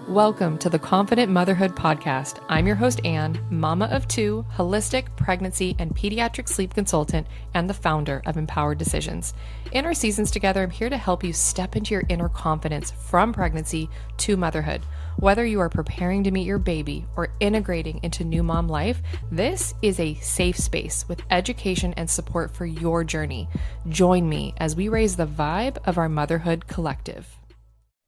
Welcome to the Confident Motherhood podcast. I'm your host, Anne, mama of two, holistic pregnancy and pediatric sleep consultant, and the founder of Empowered Decisions. In our seasons together, I'm here to help you step into your inner confidence from pregnancy to motherhood. Whether you are preparing to meet your baby or integrating into new mom life, this is a safe space with education and support for your journey. Join me as we raise the vibe of our motherhood collective.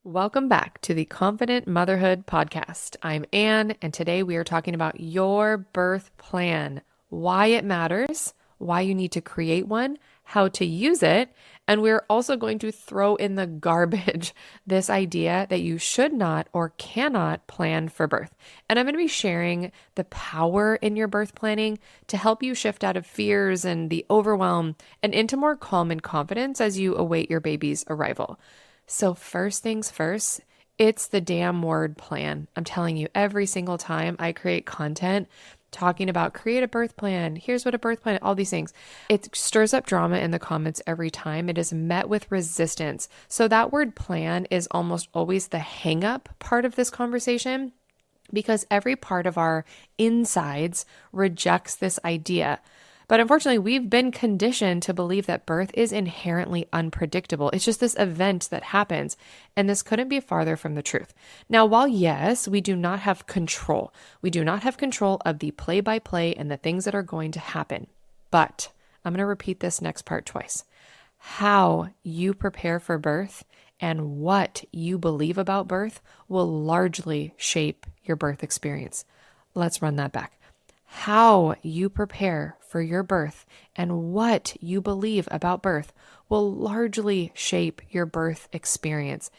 Welcome back to the Confident Motherhood podcast. I'm Anne, and today we are talking about your birth plan, why it matters, why you need to create one, how to use it, and we're also going to throw in the garbage this idea that you should not or cannot plan for birth. And I'm going to be sharing the power in your birth planning to help you shift out of fears and the overwhelm and into more calm and confidence as you await your baby's arrival. So first things first, it's the damn word plan. I'm telling you, every single time I create content talking about create a birth plan, here's what a birth plan, all these things, it stirs up drama in the comments every time. It is met with resistance. So that word plan is almost always the hang up part of this conversation because every part of our insides rejects this idea. But unfortunately, we've been conditioned to believe that birth is inherently unpredictable. It's just this event that happens, and this couldn't be farther from the truth. Now, while yes, we do not have control, we do not have control of the play-by-play and the things that are going to happen. But I'm going to repeat this next part twice. How you prepare for birth and what you believe about birth will largely shape your birth experience. Let's run that back. How you prepare for your birth and what you believe about birth will largely shape your birth experience.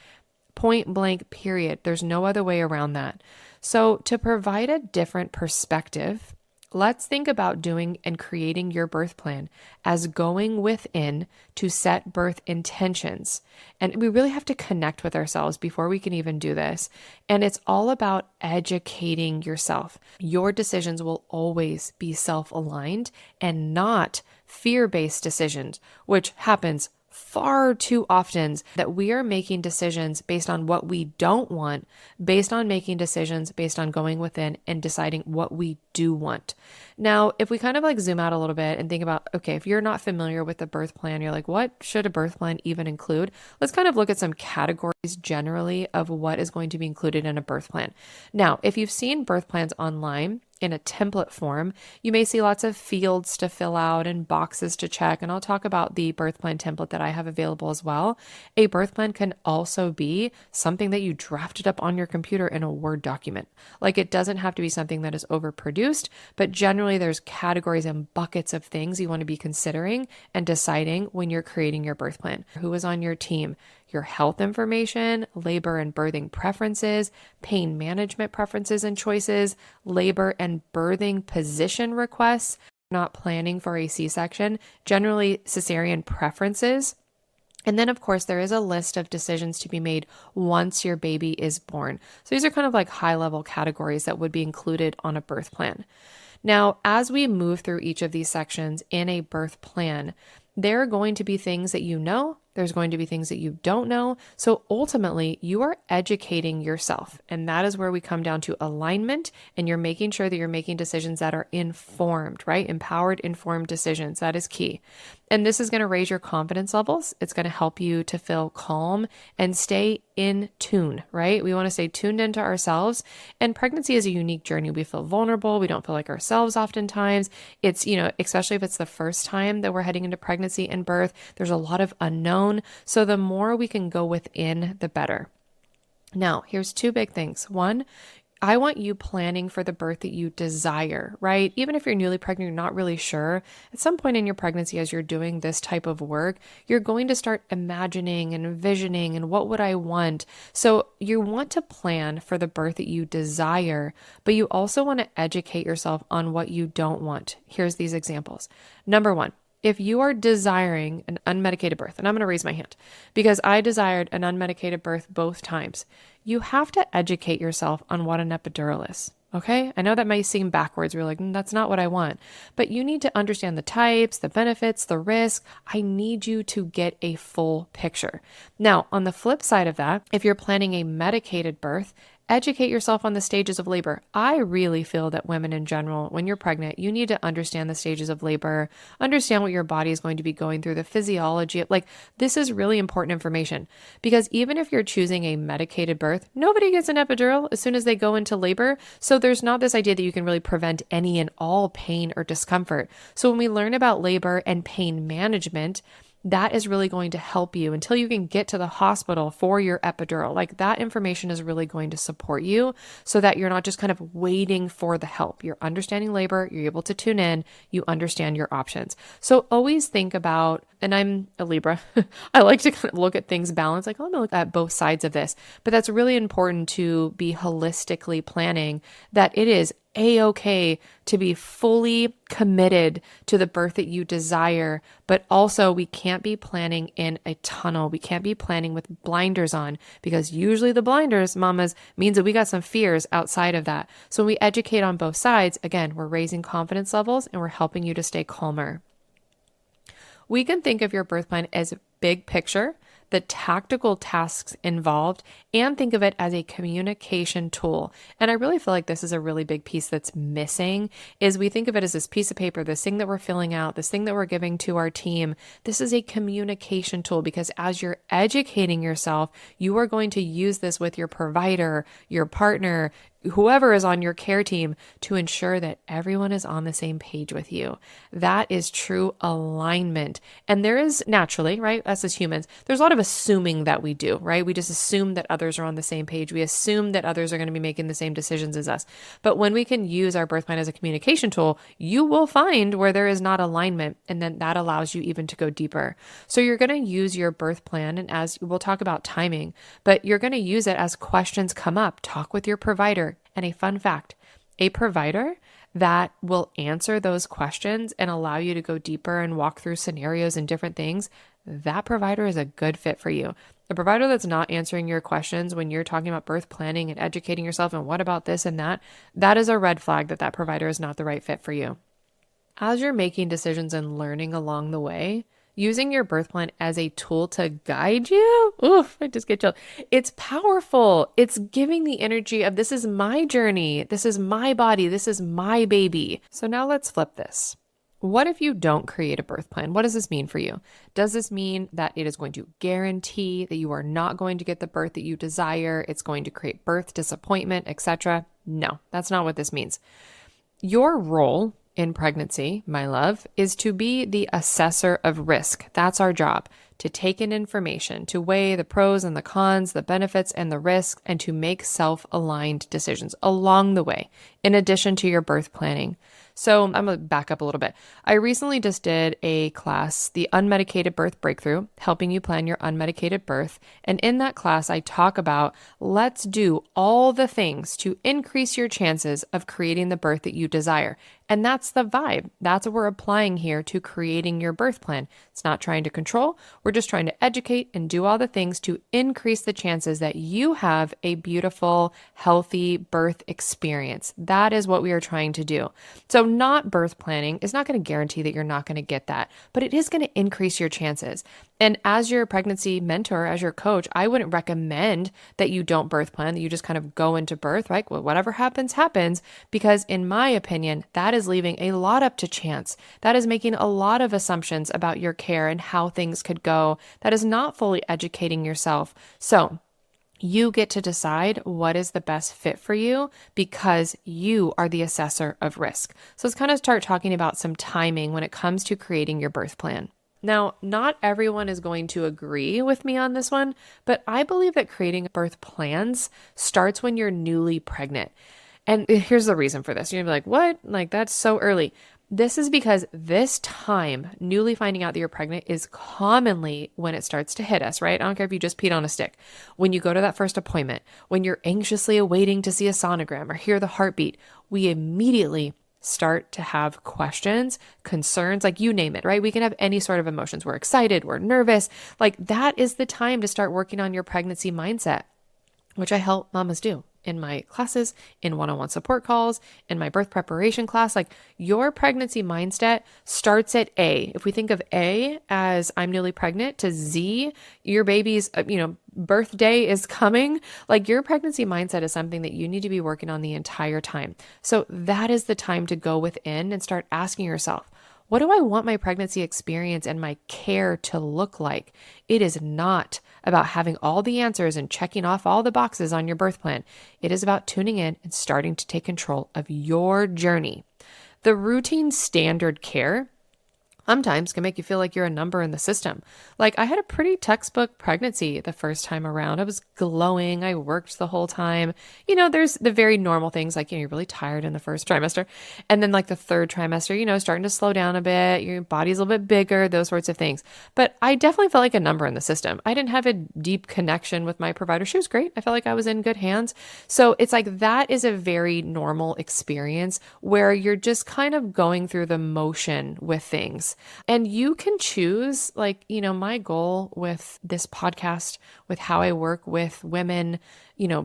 Point blank, period. There's no other way around that. So to provide a different perspective, let's think about doing and creating your birth plan as going within to set birth intentions. And we really have to connect with ourselves before we can even do this. And it's all about educating yourself. Your decisions will always be self-aligned and not fear-based decisions, which happens far too often that we are making decisions based on what we don't want, based on making decisions based on going within and deciding what we do want. Now, if we kind of like zoom out a little bit and think about, okay, if you're not familiar with the birth plan, you're like, what should a birth plan even include? Let's kind of look at some categories generally of what is going to be included in a birth plan. Now, if you've seen birth plans online, in a template form, you may see lots of fields to fill out and boxes to check. And I'll talk about the birth plan template that I have available as well. A birth plan can also be something that you drafted up on your computer in a Word document. Like it doesn't have to be something that is overproduced, but generally there's categories and buckets of things you want to be considering and deciding when you're creating your birth plan. Who is on your team? Your health information, labor and birthing preferences, pain management preferences and choices, labor and birthing position requests, not planning for a C-section, generally cesarean preferences. And then, of course, there is a list of decisions to be made once your baby is born. So these are kind of like high-level categories that would be included on a birth plan. Now, as we move through each of these sections in a birth plan, there are going to be things that you know, there's going to be things that you don't know. So ultimately, you are educating yourself. And that is where we come down to alignment. And you're making sure that you're making decisions that are informed, right? Empowered, informed decisions. That is key. And this is going to raise your confidence levels. It's going to help you to feel calm and stay in tune, right? We want to stay tuned into ourselves. And pregnancy is a unique journey. We feel vulnerable. We don't feel like ourselves oftentimes. It's, especially if it's the first time that we're heading into pregnancy and birth, there's a lot of unknown. So the more we can go within, the better. Now, here's two big things. One, I want you planning for the birth that you desire, right? Even if you're newly pregnant, you're not really sure. At some point in your pregnancy, as you're doing this type of work, you're going to start imagining and envisioning and what would I want? So you want to plan for the birth that you desire, but you also want to educate yourself on what you don't want. Here's these examples. Number one, if you are desiring an unmedicated birth, and I'm going to raise my hand because I desired an unmedicated birth both times, you have to educate yourself on what an epidural is. Okay. I know that might seem backwards. We're like, that's not what I want, but you need to understand the types, the benefits, the risk. I need you to get a full picture. Now, on the flip side of that, if you're planning a medicated birth, educate yourself on the stages of labor. I really feel that women in general, when you're pregnant, you need to understand the stages of labor, understand what your body is going to be going through, the physiology. Like, this is really important information because even if you're choosing a medicated birth, nobody gets an epidural as soon as they go into labor. So there's not this idea that you can really prevent any and all pain or discomfort. So when we learn about labor and pain management, that is really going to help you until you can get to the hospital for your epidural. Like, that information is really going to support you so that you're not just kind of waiting for the help. You're understanding labor, you're able to tune in, you understand your options. So always think about, and I'm a Libra, I like to kind of look at things balanced, like, oh, I'm gonna look at both sides of this. But that's really important to be holistically planning that it is a-okay to be fully committed to the birth that you desire, but also we can't be planning in a tunnel. We can't be planning with blinders on because usually the blinders, mamas, means that we got some fears outside of that. So when we educate on both sides, again, we're raising confidence levels and we're helping you to stay calmer. We can think of your birth plan as big picture, the tactical tasks involved, and think of it as a communication tool. And I really feel like this is a really big piece that's missing, is we think of it as this piece of paper, this thing that we're filling out, this thing that we're giving to our team. This is a communication tool because as you're educating yourself, you are going to use this with your provider, your partner, whoever is on your care team to ensure that everyone is on the same page with you. That is true alignment. And there is naturally, right, us as humans, there's a lot of assuming that we do, right? We just assume that others are on the same page. We assume that others are going to be making the same decisions as us. But when we can use our birth plan as a communication tool, you will find where there is not alignment, and then that allows you even to go deeper. So you're going to use your birth plan, and as we'll talk about timing, but you're going to use it as questions come up. Talk with your provider. And a fun fact, a provider that will answer those questions and allow you to go deeper and walk through scenarios and different things, that provider is a good fit for you. A provider that's not answering your questions when you're talking about birth planning and educating yourself and what about this and that, that is a red flag that that provider is not the right fit for you. As you're making decisions and learning along the way, using your birth plan as a tool to guide you, oof, I just get chilled. It's powerful. It's giving the energy of this is my journey. This is my body. This is my baby. So now let's flip this. What if you don't create a birth plan? What does this mean for you? Does this mean that it is going to guarantee that you are not going to get the birth that you desire? It's going to create birth disappointment, etc.? No, that's not what this means. Your role in pregnancy, my love, is to be the assessor of risk. That's our job, to take in information, to weigh the pros and the cons, the benefits and the risks, and to make self-aligned decisions along the way, in addition to your birth planning. So I'm going to back up a little bit. I recently just did a class, the Unmedicated Birth Breakthrough, helping you plan your unmedicated birth. And in that class, I talk about let's do all the things to increase your chances of creating the birth that you desire. And that's the vibe. That's what we're applying here to creating your birth plan. It's not trying to control. We're just trying to educate and do all the things to increase the chances that you have a beautiful, healthy birth experience. That is what we are trying to do. So not birth planning is not going to guarantee that you're not going to get that, but it is going to increase your chances. And as your pregnancy mentor, as your coach, I wouldn't recommend that you don't birth plan, that you just kind of go into birth, right? Well, whatever happens, happens, because in my opinion, that is leaving a lot up to chance. That is making a lot of assumptions about your care and how things could go. That is not fully educating yourself. So you get to decide what is the best fit for you because you are the assessor of risk. So let's kind of start talking about some timing when it comes to creating your birth plan. Now, not everyone is going to agree with me on this one, but I believe that creating birth plans starts when you're newly pregnant. And here's the reason for this. You're gonna be like, what? Like, that's so early. This is because this time, newly finding out that you're pregnant is commonly when it starts to hit us, right? I don't care if you just peed on a stick. When you go to that first appointment, when you're anxiously awaiting to see a sonogram or hear the heartbeat, we immediately start to have questions, concerns, like you name it, right? We can have any sort of emotions. We're excited, we're nervous. Like, that is the time to start working on your pregnancy mindset, which I help mamas do. in my classes, in one-on-one support calls, in my birth preparation class. Like, your pregnancy mindset starts at A. If we think of A as I'm newly pregnant, to Z, your baby's, birthday is coming. Like, your pregnancy mindset is something that you need to be working on the entire time. So that is the time to go within and start asking yourself, what do I want my pregnancy experience and my care to look like? It is not about having all the answers and checking off all the boxes on your birth plan. It is about tuning in and starting to take control of your journey. The routine standard care sometimes can make you feel like you're a number in the system. Like, I had a pretty textbook pregnancy the first time around. I was glowing. I worked the whole time. There's the very normal things like, you're really tired in the first trimester. And then like the third trimester, starting to slow down a bit. Your body's a little bit bigger, those sorts of things. But I definitely felt like a number in the system. I didn't have a deep connection with my provider. She was great. I felt like I was in good hands. So it's like, that is a very normal experience where you're just kind of going through the motion with things. And you can choose, my goal with this podcast, with how I work with women,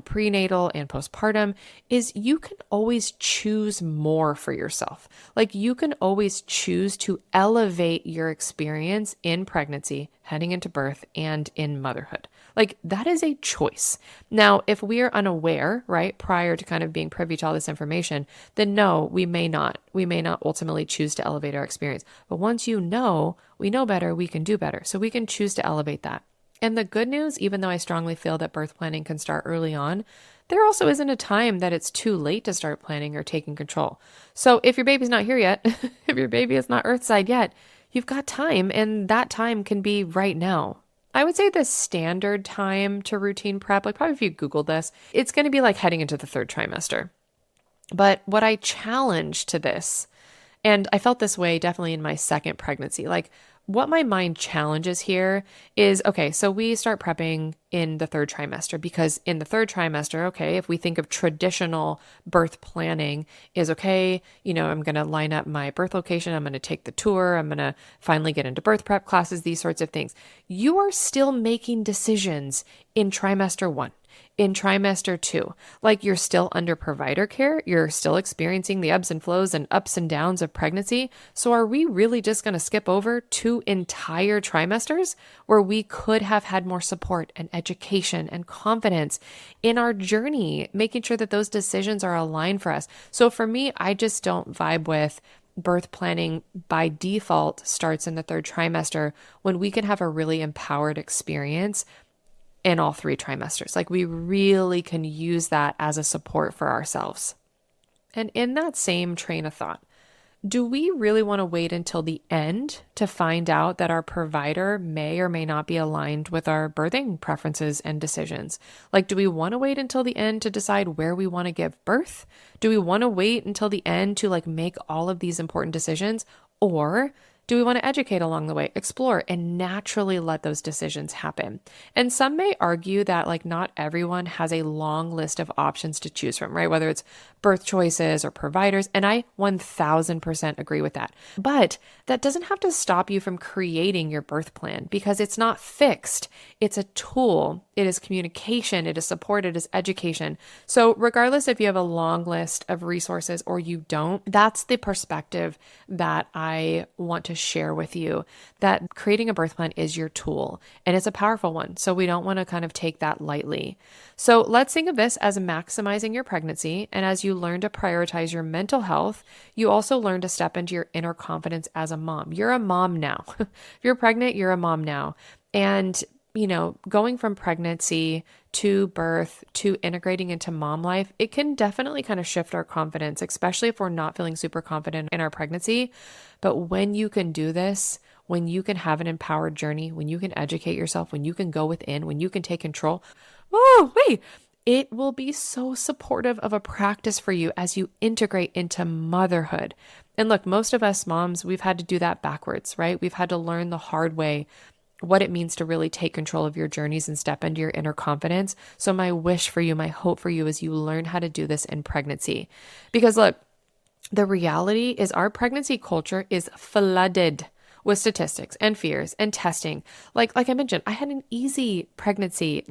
prenatal and postpartum, is you can always choose more for yourself. Like, you can always choose to elevate your experience in pregnancy, heading into birth, and in motherhood. Like, that is a choice. Now, if we are unaware, right, prior to kind of being privy to all this information, then no, we may not ultimately choose to elevate our experience. But once we know better, we can do better. So we can choose to elevate that. And the good news, even though I strongly feel that birth planning can start early on, there also isn't a time that it's too late to start planning or taking control. So if your baby's not here yet, if your baby is not earthside yet, you've got time, and that time can be right now. I would say the standard time to routine prep, like probably if you Googled this, it's going to be like heading into the third trimester. But what I challenge to this, and I felt this way definitely in my second pregnancy, like what my mind challenges here is, okay, so we start prepping in the third trimester, because in the third trimester, okay, if we think of traditional birth planning is, okay, I'm going to line up my birth location. I'm going to take the tour. I'm going to finally get into birth prep classes, these sorts of things. You are still making decisions in trimester 1. In trimester 2, like, you're still under provider care, you're still experiencing the ebbs and flows and ups and downs of pregnancy. So are we really just going to skip over 2 entire trimesters where we could have had more support and education and confidence in our journey, making sure that those decisions are aligned for us? So for me, I just don't vibe with birth planning by default starts in the third trimester when we can have a really empowered experience in all 3 trimesters. Like, we really can use that as a support for ourselves. And in that same train of thought, do we really want to wait until the end to find out that our provider may or may not be aligned with our birthing preferences and decisions? Like, do we want to wait until the end to decide where we want to give birth? Do we want to wait until the end to make all of these important decisions? Or do we want to educate along the way, explore, and naturally let those decisions happen? And some may argue that not everyone has a long list of options to choose from, right? Whether it's birth choices or providers. And I 1000% agree with that. But that doesn't have to stop you from creating your birth plan, because it's not fixed. It's a tool. It is communication. It is support. It is education. So regardless if you have a long list of resources or you don't, that's the perspective that I want to share with you, that creating a birth plan is your tool, and it's a powerful one. So we don't want to kind of take that lightly. So let's think of this as maximizing your pregnancy. And as you learn to prioritize your mental health, you also learn to step into your inner confidence as a mom. You're a mom now. If you're pregnant, you're a mom now. And going from pregnancy to birth to integrating into mom life, it can definitely kind of shift our confidence, especially if we're not feeling super confident in our pregnancy. But when you can do this, when you can have an empowered journey, when you can educate yourself, when you can go within, when you can take control, it will be so supportive of a practice for you as you integrate into motherhood. And look, most of us moms, we've had to do that backwards, right? We've had to learn the hard way what it means to really take control of your journeys and step into your inner confidence. So my wish for you, my hope for you is you learn how to do this in pregnancy. Because look, the reality is our pregnancy culture is flooded with statistics and fears and testing. Like I mentioned, I had an easy pregnancy.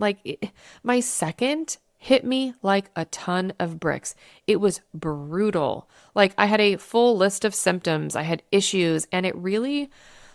My second hit me like a ton of bricks. It was brutal. Like I had a full list of symptoms, I had issues, and it really,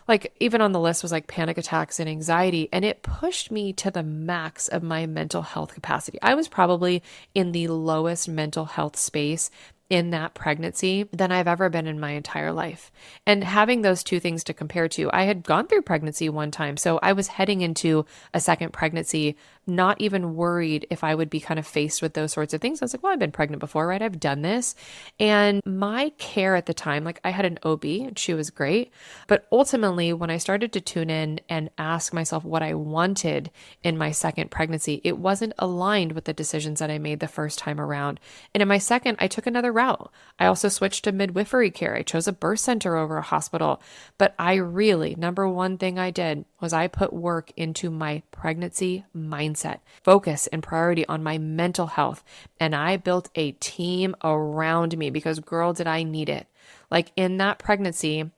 like even on the list was like panic attacks and anxiety, and it pushed me to the max of my mental health capacity. I was probably in the lowest mental health space in that pregnancy than I've ever been in my entire life. And having those two things to compare to, I had gone through pregnancy one time. So I was heading into a second pregnancy, not even worried if I would be kind of faced with those sorts of things. I was like, well, I've been pregnant before, right? I've done this. And my care at the time, like I had an OB and she was great. But ultimately, when I started to tune in and ask myself what I wanted in my second pregnancy, it wasn't aligned with the decisions that I made the first time around. And in my second, I took another route. I also switched to midwifery care. I chose a birth center over a hospital. But I really, number one thing I did was I put work into my pregnancy mindset, focus and priority on my mental health. And I built a team around me because girl, did I need it. Like in that pregnancy,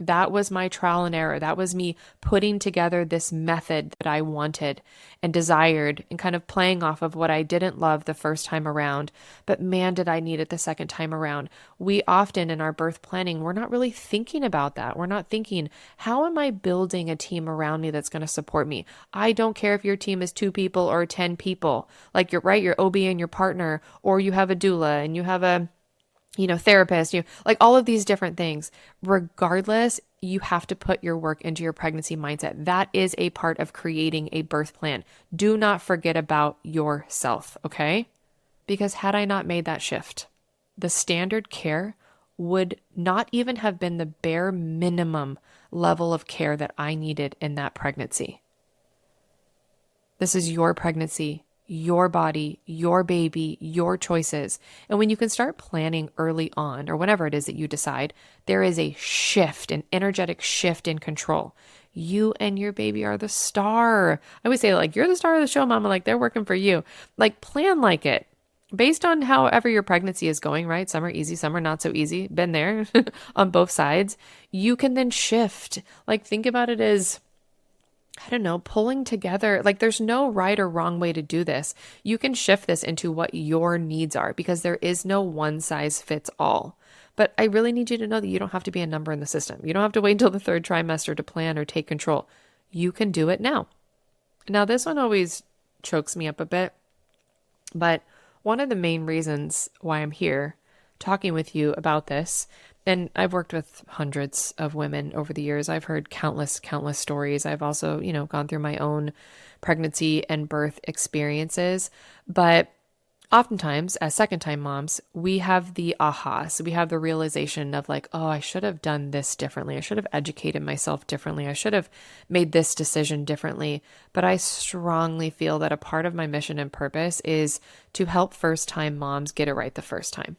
that was my trial and error. That was me putting together this method that I wanted and desired and kind of playing off of what I didn't love the first time around. But man, did I need it the second time around. We often in our birth planning, we're not really thinking about that. We're not thinking, how am I building a team around me that's going to support me? I don't care if your team is 2 people or 10 people. Like you're right, your OB and your partner, or you have a doula and you have a therapist, like all of these different things. Regardless, you have to put your work into your pregnancy mindset. That is a part of creating a birth plan. Do not forget about yourself, okay? Because had I not made that shift, the standard care would not even have been the bare minimum level of care that I needed in that pregnancy. This is your pregnancy, your body, your baby, your choices. And when you can start planning early on, or whenever it is that you decide, there is a shift, an energetic shift in control. You and your baby are the star. I always say, like, you're the star of the show, mama. Like, they're working for you. Like, plan like it. Based on however your pregnancy is going, right? Some are easy, some are not so easy. Been there on both sides. You can then shift. Like, think about it as, I don't know, pulling together. Like there's no right or wrong way to do this. You can shift this into what your needs are because there is no one size fits all. But I really need you to know that you don't have to be a number in the system. You don't have to wait until the 3rd trimester to plan or take control. You can do it now. Now, this one always chokes me up a bit, but one of the main reasons why I'm here talking with you about this, and I've worked with hundreds of women over the years. I've heard countless stories. I've also, gone through my own pregnancy and birth experiences. But oftentimes, as second-time moms, we have the aha. So we have the realization of like, oh, I should have done this differently. I should have educated myself differently. I should have made this decision differently. But I strongly feel that a part of my mission and purpose is to help first-time moms get it right the first time.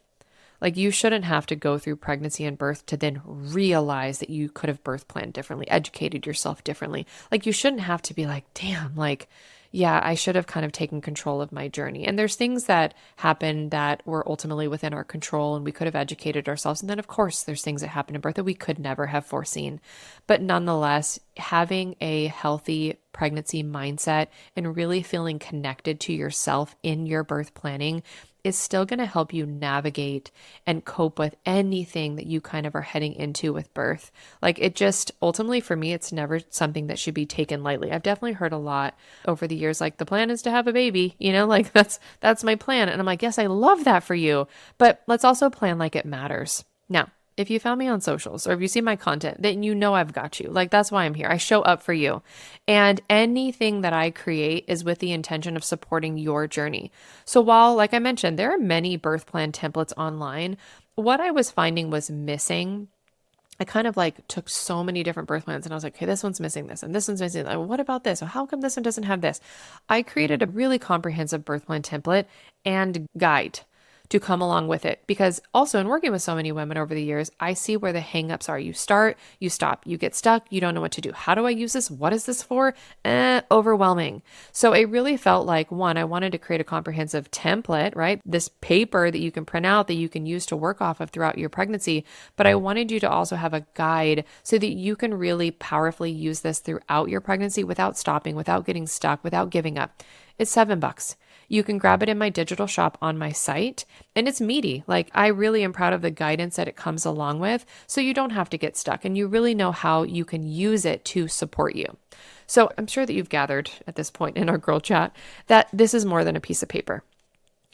Like you shouldn't have to go through pregnancy and birth to then realize that you could have birth planned differently, educated yourself differently. Like you shouldn't have to be like, damn, like, yeah, I should have kind of taken control of my journey. And there's things that happen that were ultimately within our control and we could have educated ourselves. And then of course there's things that happen in birth that we could never have foreseen. But nonetheless, having a healthy pregnancy mindset and really feeling connected to yourself in your birth planning is still going to help you navigate and cope with anything that you kind of are heading into with birth. Like it just ultimately for me, it's never something that should be taken lightly. I've definitely heard a lot over the years, like the plan is to have a baby, like that's my plan. And I'm like, yes, I love that for you, but let's also plan like it matters. Now, if you found me on socials or if you see my content, then I've got you. Like that's why I'm here. I show up for you. And anything that I create is with the intention of supporting your journey. So while, like I mentioned, there are many birth plan templates online, what I was finding was missing. I kind of like took so many different birth plans and I was like, okay, this one's missing this and this one's missing. Like, what about this? Or how come this one doesn't have this? I created a really comprehensive birth plan template and guide to come along with it. Because also in working with so many women over the years, I see where the hangups are. You start, you stop, you get stuck, you don't know what to do. How do I use this? What is this for? Overwhelming. So it really felt like, one, I wanted to create a comprehensive template, right? This paper that you can print out that you can use to work off of throughout your pregnancy. But I wanted you to also have a guide so that you can really powerfully use this throughout your pregnancy without stopping, without getting stuck, without giving up. It's $7. You can grab it in my digital shop on my site, and it's meaty. Like, I really am proud of the guidance that it comes along with, so you don't have to get stuck and you really know how you can use it to support you. So I'm sure that you've gathered at this point in our girl chat that this is more than a piece of paper.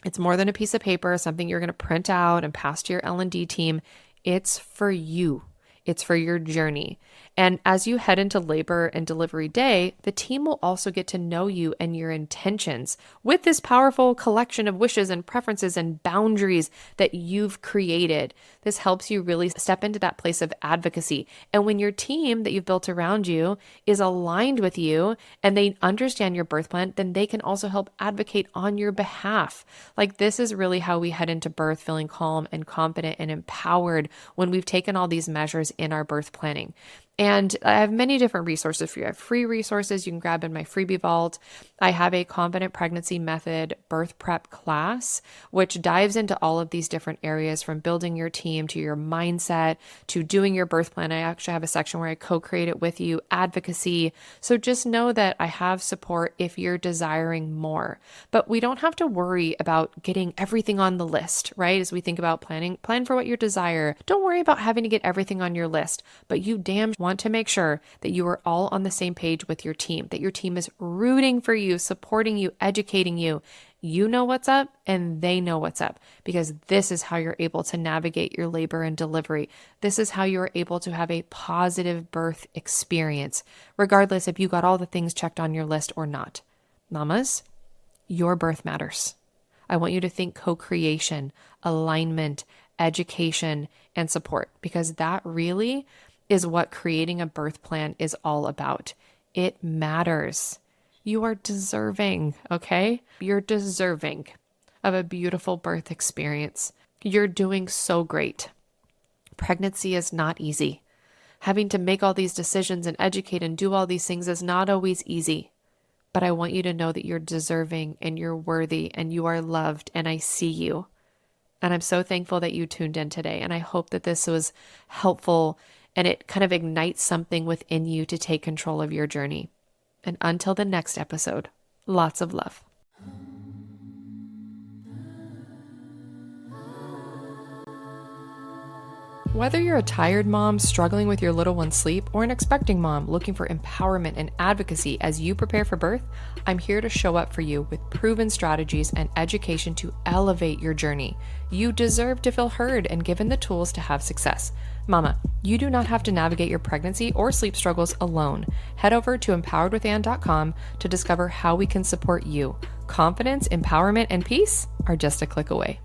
It's more than a piece of paper, something you're going to print out and pass to your L&D team. It's for you. It's for your journey. And as you head into labor and delivery day, the team will also get to know you and your intentions with this powerful collection of wishes and preferences and boundaries that you've created. This helps you really step into that place of advocacy. And when your team that you've built around you is aligned with you and they understand your birth plan, then they can also help advocate on your behalf. Like, this is really how we head into birth feeling calm and confident and empowered when we've taken all these measures in our birth planning. And I have many different resources for you. I have free resources you can grab in my freebie vault. I have a Confident Pregnancy Method birth prep class, which dives into all of these different areas, from building your team to your mindset to doing your birth plan. I actually have a section where I co-create it with you, advocacy. So just know that I have support if you're desiring more. But we don't have to worry about getting everything on the list, right? As we think about planning, plan for what you desire. Don't worry about having to get everything on your list, but you damn want to make sure that you are all on the same page with your team, that your team is rooting for you, supporting you, educating you. You know what's up and they know what's up, because this is how you're able to navigate your labor and delivery. This is how you're able to have a positive birth experience, regardless if you got all the things checked on your list or not. Mamas, your birth matters. I want you to think co-creation, alignment, education, and support, because that really is what creating a birth plan is all about. It matters. You are deserving, okay? You're deserving of a beautiful birth experience. You're doing so great. Pregnancy is not easy. Having to make all these decisions and educate and do all these things is not always easy. But I want you to know that you're deserving and you're worthy and you are loved, and I see you. And I'm so thankful that you tuned in today. And I hope that this was helpful and it kind of ignites something within you to take control of your journey. And until the next episode, lots of love. Whether you're a tired mom struggling with your little one's sleep, or an expecting mom looking for empowerment and advocacy as you prepare for birth, I'm here to show up for you with proven strategies and education to elevate your journey. You deserve to feel heard and given the tools to have success. Mama, you do not have to navigate your pregnancy or sleep struggles alone. Head over to empoweredwithann.com to discover how we can support you. Confidence, empowerment, and peace are just a click away.